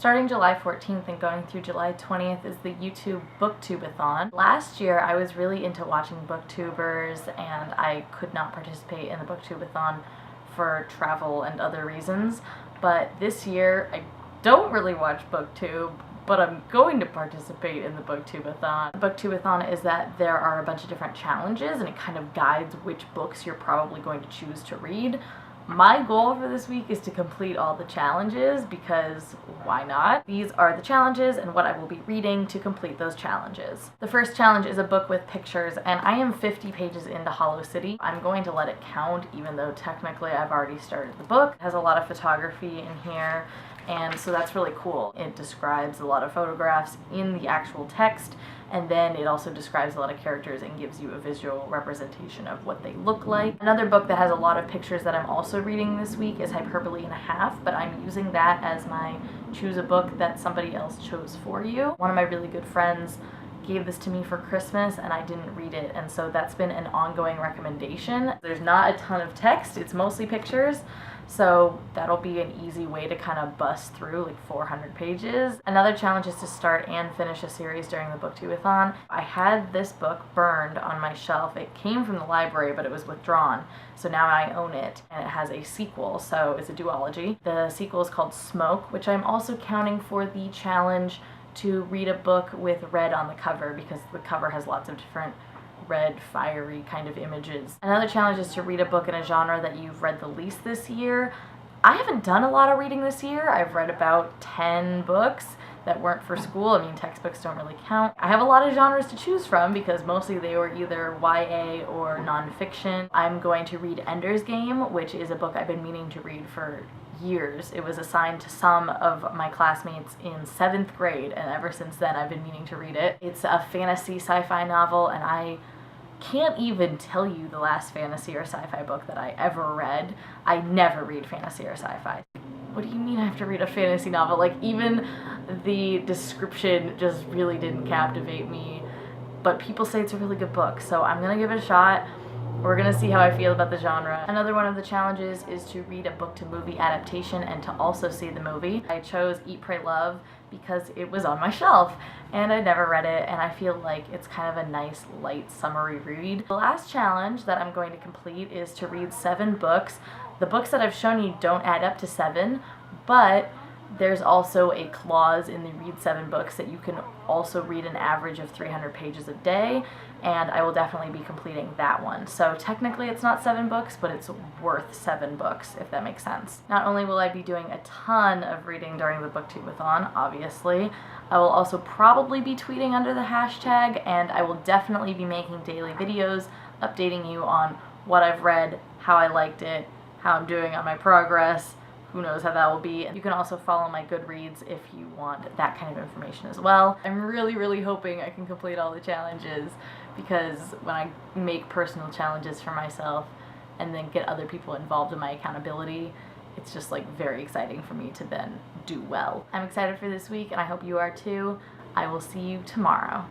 Starting July 14th and going through July 20th is the YouTube Booktube-A-Thon. Last year I was really into watching booktubers and I could not participate in the Booktube-A-Thon for travel and other reasons, but this year I don't really watch booktube, but I'm going to participate in the Booktube-A-Thon. The Booktube-A-Thon is that there are a bunch of different challenges and it kind of guides which books you're probably going to choose to read. My goal for this week is to complete all the challenges because why not? These are the challenges and what I will be reading to complete those challenges. The first challenge is a book with pictures and I am 50 pages into Hollow City. I'm going to let it count even though technically I've already started the book. It has a lot of photography in here and so that's really cool. It describes a lot of photographs in the actual text, and then it also describes a lot of characters and gives you a visual representation of what they look like. Another book that has a lot of pictures that I'm also reading this week is Hyperbole and a Half, but I'm using that as my choose a book that somebody else chose for you. One of my really good friends gave this to me for Christmas and I didn't read it, and so that's been an ongoing recommendation. There's not a ton of text, it's mostly pictures, so that'll be an easy way to kind of bust through like 400 pages. Another challenge is to start and finish a series during the Booktube-A-Thon. I had this book burned on my shelf. It came from the library, but it was withdrawn, so now I own it, and it has a sequel, so it's a duology. The sequel is called Smoke, which I'm also counting for the challenge to read a book with red on the cover because the cover has lots of different red, fiery kind of images. Another challenge is to read a book in a genre that you've read the least this year. I haven't done a lot of reading this year. I've read about 10 books that weren't for school. I mean, textbooks don't really count. I have a lot of genres to choose from because mostly they were either YA or nonfiction. I'm going to read Ender's Game, which is a book I've been meaning to read for years. It was assigned to some of my classmates in 7th grade, and ever since then I've been meaning to read it. It's a fantasy sci-fi novel, and I can't even tell you the last fantasy or sci-fi book that I ever read. I never read fantasy or sci-fi. What do you mean I have to read a fantasy novel? Like, even the description just really didn't captivate me, but people say it's a really good book, so I'm gonna give it a shot. We're gonna see how I feel about the genre. Another one of the challenges is to read a book to movie adaptation and to also see the movie. I chose Eat, Pray, Love because it was on my shelf and I never read it, and I feel like it's kind of a nice light summery read. The last challenge that I'm going to complete is to read 7 books. The books that I've shown you don't add up to 7, but there's also a clause in the read 7 books that you can also read an average of 300 pages a day, and I will definitely be completing that one. So technically it's not 7 books, but it's worth 7 books, if that makes sense. Not only will I be doing a ton of reading during the Booktube-A-Thon, obviously, I will also probably be tweeting under the hashtag, and I will definitely be making daily videos updating you on what I've read, how I liked it, how I'm doing on my progress. Who knows how that will be. You can also follow my Goodreads if you want that kind of information as well. I'm really hoping I can complete all the challenges because when I make personal challenges for myself and then get other people involved in my accountability, it's just like very exciting for me to then do well. I'm excited for this week and I hope you are too. I will see you tomorrow.